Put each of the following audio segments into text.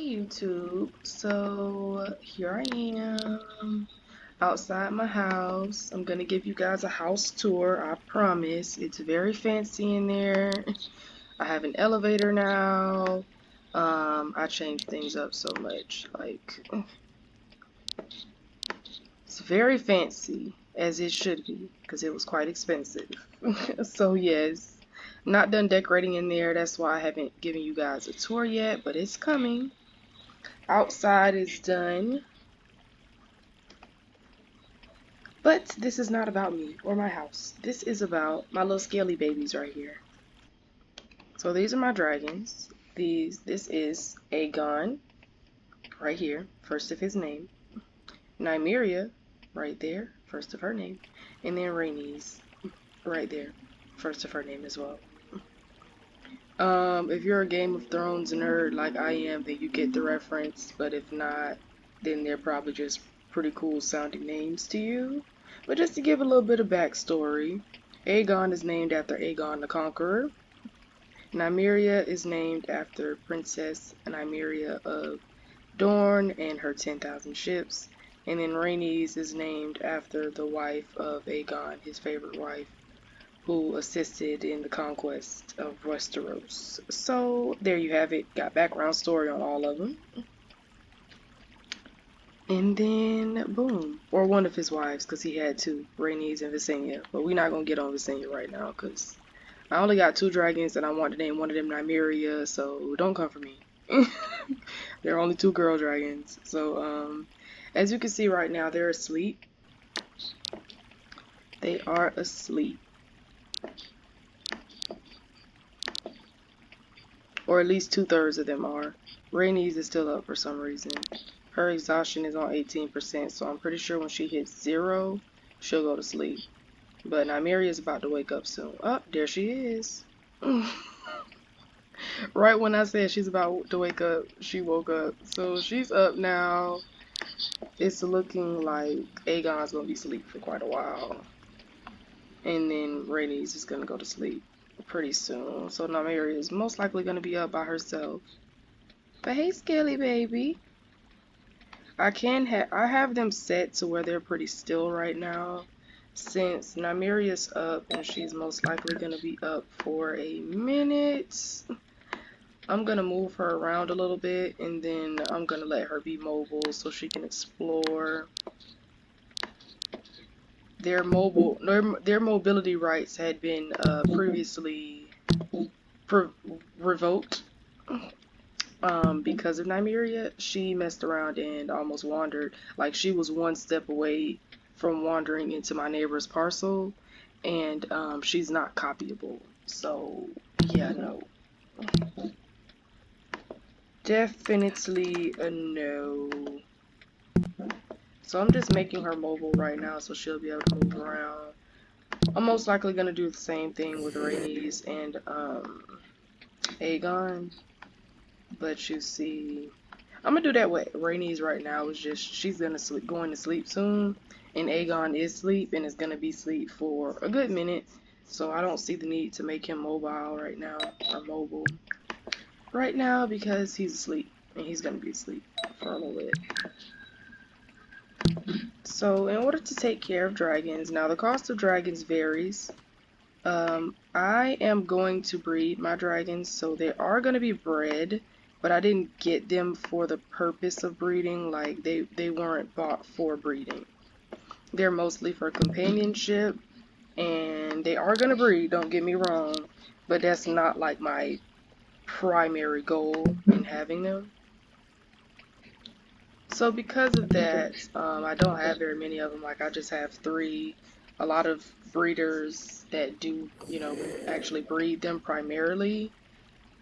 YouTube. So here I am outside my house. I'm gonna give you guys a house tour. I promise. It's very fancy in there. I have an elevator now. I changed things up so much. Like, it's very fancy, as it should be, because it was quite expensive. So yes, not done decorating in there. That's why I haven't given you guys a tour yet, but it's coming. Outside is done. But this is not about me or my house. This is about my little scaly babies right here. So these are my dragons. This is Aegon right here, first of his name. Nymeria right there, first of her name. And then Rhaenys right there, first of her name as well. If you're a Game of Thrones nerd like I am, then you get the reference. But if not, then they're probably just pretty cool sounding names to you. But just to give a little bit of backstory, Aegon is named after Aegon the Conqueror. Nymeria is named after Princess Nymeria of Dorne and her 10,000 ships. And then Rhaenys is named after the wife of Aegon, his favorite wife, who assisted in the conquest of Westeros. So there you have it. Got background story on all of them. And then, boom. Or one of his wives, because he had two, Rhaenys and Visenya. But we're not going to get on Visenya right now, because I only got two dragons, and I want to name one of them Nymeria, so don't come for me. There are only two girl dragons. So, as you can see right now, they're asleep. They are asleep. Or at least 2/3 of them are. Rhaenys is still up for some reason. Her exhaustion is on 18%, so I'm pretty sure when she hits 0, she'll go to sleep. But Nymeria is about to wake up soon. Oh, there she is. Right when I said she's about to wake up, she woke up. So she's up now. It's looking like Aegon's gonna be asleep for quite a while. And then Rhaenys is gonna go to sleep pretty soon. So Nymeria is most likely gonna be up by herself. But hey, Scaly baby. I have them set to where they're pretty still right now, since Nymeria's up and she's most likely gonna be up for a minute. I'm gonna move her around a little bit, and then I'm gonna let her be mobile so she can explore. Their mobility rights had been previously revoked. Because of Nymeria, she messed around and almost wandered. Like, she was one step away from wandering into my neighbor's parcel, and she's not copyable. So, yeah, no. Definitely a no. So I'm just making her mobile right now so she'll be able to move around. I'm most likely going to do the same thing with Rhaenys and Aegon. But you see, I'm gonna do that with Rhaenys right now. It's just she's going to sleep soon, and Aegon is asleep and is gonna be asleep for a good minute. So I don't see the need to make him mobile right now, or mobile right now, because he's asleep and he's gonna be asleep for a little bit. So in order to take care of dragons, now the cost of dragons varies. I am going to breed my dragons, so they are going to be bred, but I didn't get them for the purpose of breeding. Like, they weren't bought for breeding. They're mostly for companionship, and they are going to breed, don't get me wrong, but that's not like my primary goal in having them. So because of that, I don't have very many of them. Like, I just have 3. A lot of breeders that do, actually breed them primarily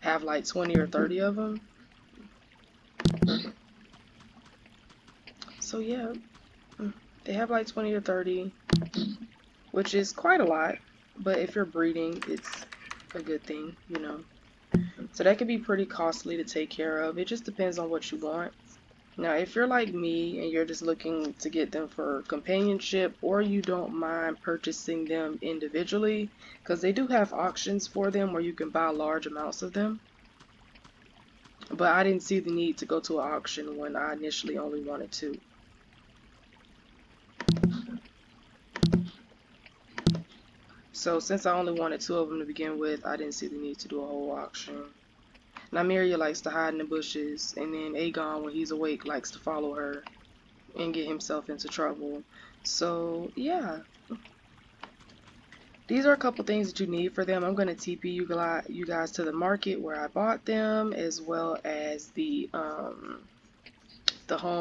have like 20 or 30 of them. So yeah, they have like 20 or 30, which is quite a lot. But if you're breeding, it's a good thing, So that could be pretty costly to take care of. It just depends on what you want. Now, if you're like me and you're just looking to get them for companionship, or you don't mind purchasing them individually, because they do have auctions for them where you can buy large amounts of them. but I didn't see the need to go to an auction when I initially only wanted two. So since I only wanted two of them to begin with, I didn't see the need to do a whole auction. Nymeria likes to hide in the bushes, and then Aegon, when he's awake, likes to follow her and get himself into trouble. So yeah, these are a couple things that you need for them. I'm going to TP you guys to the market where I bought them, as well as the home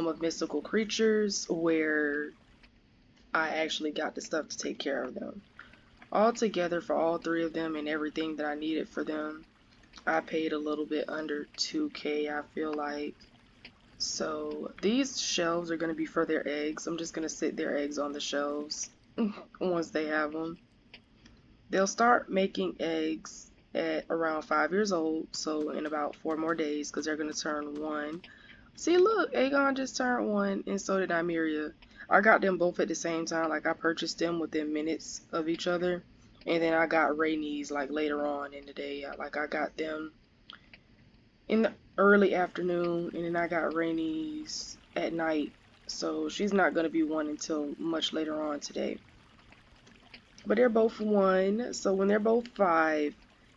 of mystical creatures where I actually got the stuff to take care of them. All together for all three of them and everything that I needed for them, I paid a little bit under 2K, I feel like. So these shelves are going to be for their eggs. I'm just going to sit their eggs on the shelves once they have them. They'll start making eggs at around 5 years old, so in about 4 more days, because they're going to turn 1. See, look, Aegon just turned 1, and so did Nymeria. I got them both at the same time. Like, I purchased them within minutes of each other, and then I got Rhaenys, like, later on in the day. Like, I got them in the early afternoon, and then I got Rhaenys at night, so she's not going to be 1 until much later on today. But they're both 1, so when they're both 5,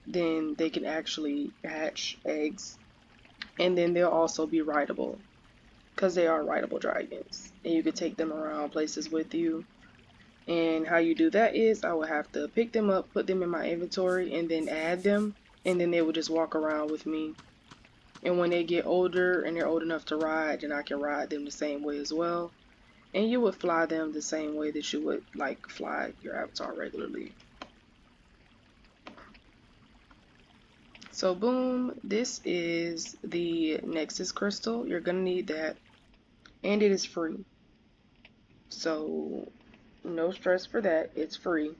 then they can actually hatch eggs, and then they'll also be rideable, because they are rideable dragons, and you can take them around places with you. And how you do that is I will have to pick them up, put them in my inventory, and then add them, and then they will just walk around with me. And when they get older and they're old enough to ride, then I can ride them the same way as well. And you would fly them the same way that you would like fly your avatar regularly. So boom, this is the Nexus crystal. You're gonna need that, and it is free. So no stress for that, it's free.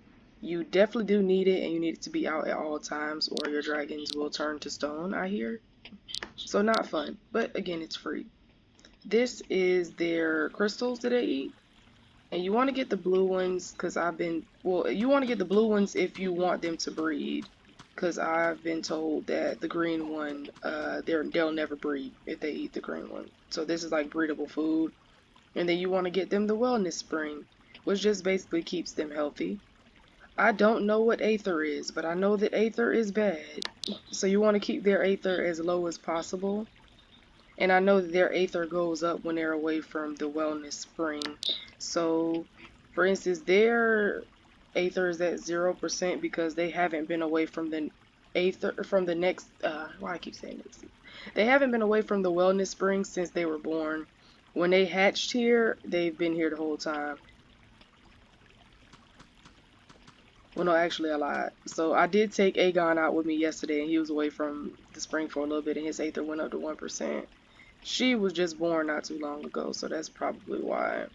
You definitely do need it, and you need it to be out at all times or your dragons will turn to stone, I hear. So not fun, but again, it's free. This is their crystals that they eat. And you want to get the blue ones because you want to get the blue ones if you want them to breed. Because I've been told that the green one, they'll never breed if they eat the green one. So this is like breedable food. And then you want to get them the wellness spring, which just basically keeps them healthy. I don't know what Aether is, but I know that Aether is bad. So you want to keep their Aether as low as possible. And I know that their Aether goes up when they're away from the wellness spring. So, for instance, their Aether is at 0% because they haven't been away from the Aether, from the next, why I keep saying this? They haven't been away from the wellness spring since they were born. When they hatched here, they've been here the whole time. Well, no, actually, I lied. So I did take Aegon out with me yesterday, and he was away from the spring for a little bit, and his Aether went up to 1%. She was just born not too long ago, so that's probably why.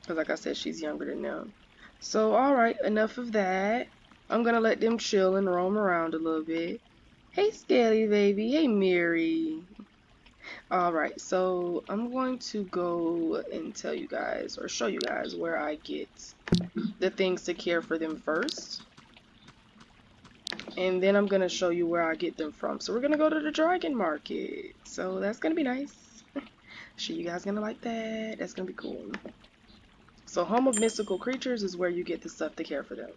Because like I said, she's younger than them. So, alright, enough of that. I'm going to let them chill and roam around a little bit. Hey, Scaly baby. Hey, Mary. Alright, so I'm going to go and tell you guys, or show you guys where I get the things to care for them first. And then I'm going to show you where I get them from. So we're going to go to the dragon market. So that's going to be nice. Sure, you guys going to like that. That's going to be cool. So home of mystical creatures is where you get the stuff to care for them.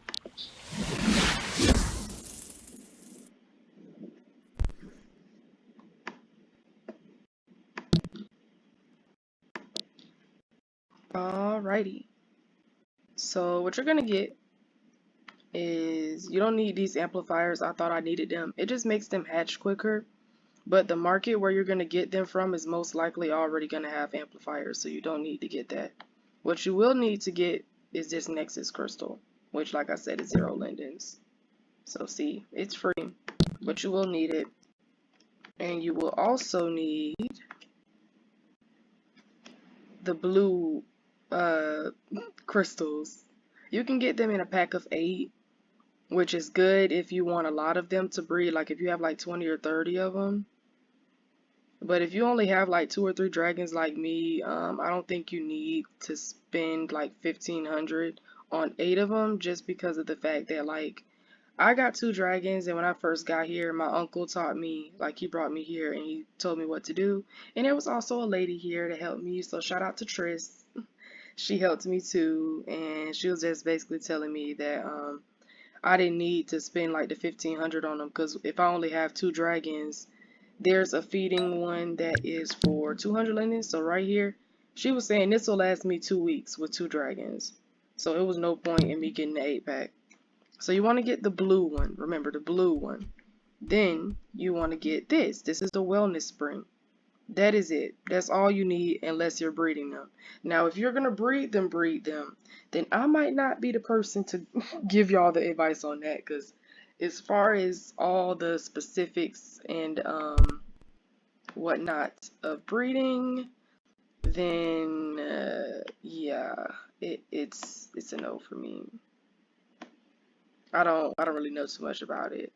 Alrighty. So what you're going to get is, you don't need these amplifiers. I thought I needed them. It just makes them hatch quicker. But the market where you're going to get them from is most likely already going to have amplifiers, so you don't need to get that. What you will need to get is this Nexus crystal, which like I said is 0 lindens. So see, it's free, but you will need it. And you will also need the blue crystals. You can get them in a pack of 8, which is good if you want a lot of them to breed, like if you have like 20 or 30 of them. But if you only have like 2 or 3 dragons like me, I don't think you need to spend like 1,500 on 8 of them, just because of the fact that like I got two dragons, and when I first got here, my uncle taught me, like he brought me here and he told me what to do. And there was also a lady here to help me, so shout out to Tris. She helped me too, and she was just basically telling me that I didn't need to spend like the 1,500 on them because if I only have two dragons, there's a feeding one that is for 200 linens. So right here, she was saying this will last me 2 weeks with two dragons. So it was no point in me getting the 8-pack. So you want to get the blue one. Remember the blue one. Then you want to get this. This is the wellness spring. That is it. That's all you need unless you're breeding them. Now, if you're going to breed them, then I might not be the person to give y'all the advice on that because as far as all the specifics and whatnot of breeding, then yeah, it's a no for me. I don't really know too much about it.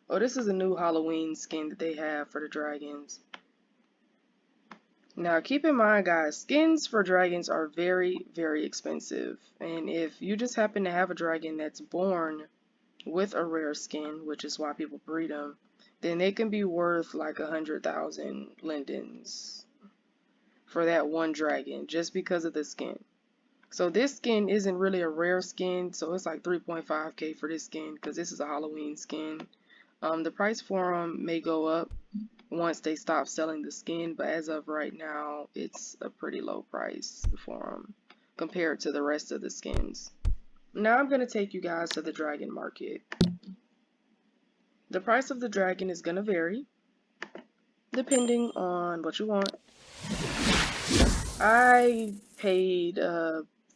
Oh, this is a new Halloween skin that they have for the dragons. Now, keep in mind, guys, skins for dragons are very, very expensive. And if you just happen to have a dragon that's born with a rare skin, which is why people breed them, then they can be worth like 100,000 lindens for that one dragon just because of the skin. So this skin isn't really a rare skin, so it's like 3.5K for this skin because this is a Halloween skin. The price for them may go up once they stop selling the skin, but as of right now, it's a pretty low price for them compared to the rest of the skins. Now I'm going to take you guys to the dragon market. The price of the dragon is going to vary depending on what you want. I paid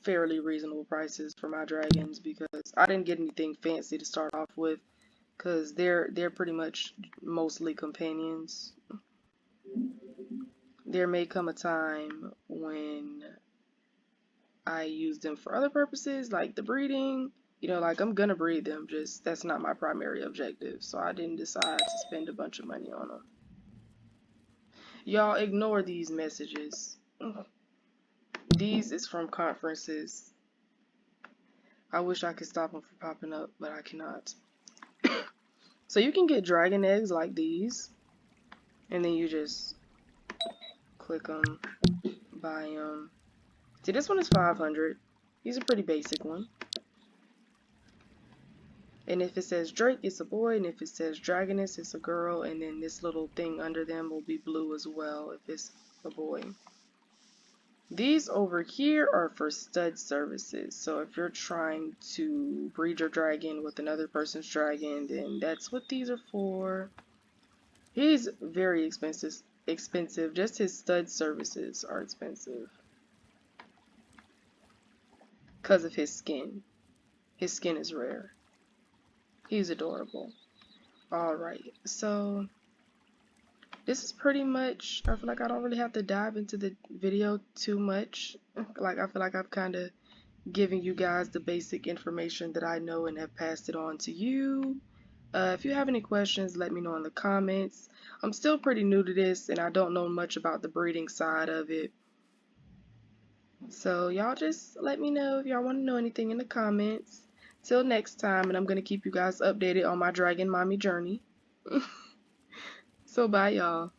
fairly reasonable prices for my dragons because I didn't get anything fancy to start off with because they're pretty much mostly companions. There may come a time when I use them for other purposes, like the breeding. You know, like I'm gonna breed them, just that's not my primary objective. So I didn't decide to spend a bunch of money on them. Y'all ignore these messages. These is from conferences. I wish I could stop them from popping up, but I cannot. So you can get dragon eggs like these, and then you just click them, buy them. See, this one is 500. He's a pretty basic one. And if it says Drake, it's a boy, and if it says Dragoness, it's a girl, and then this little thing under them will be blue as well if it's a boy. These over here are for stud services, so if you're trying to breed your dragon with another person's dragon, then that's what these are for. He's very expensive. Just his stud services are expensive because of his skin. His skin is rare. He's adorable. Alright, so this is pretty much, I feel like I don't really have to dive into the video too much. Like, I feel like I've kind of given you guys the basic information that I know and have passed it on to you. If you have any questions, let me know in the comments. I'm still pretty new to this and I don't know much about the breeding side of it. So y'all just let me know if y'all want to know anything in the comments. Till next time, and I'm going to keep you guys updated on my Dragon Mommy journey. So bye y'all.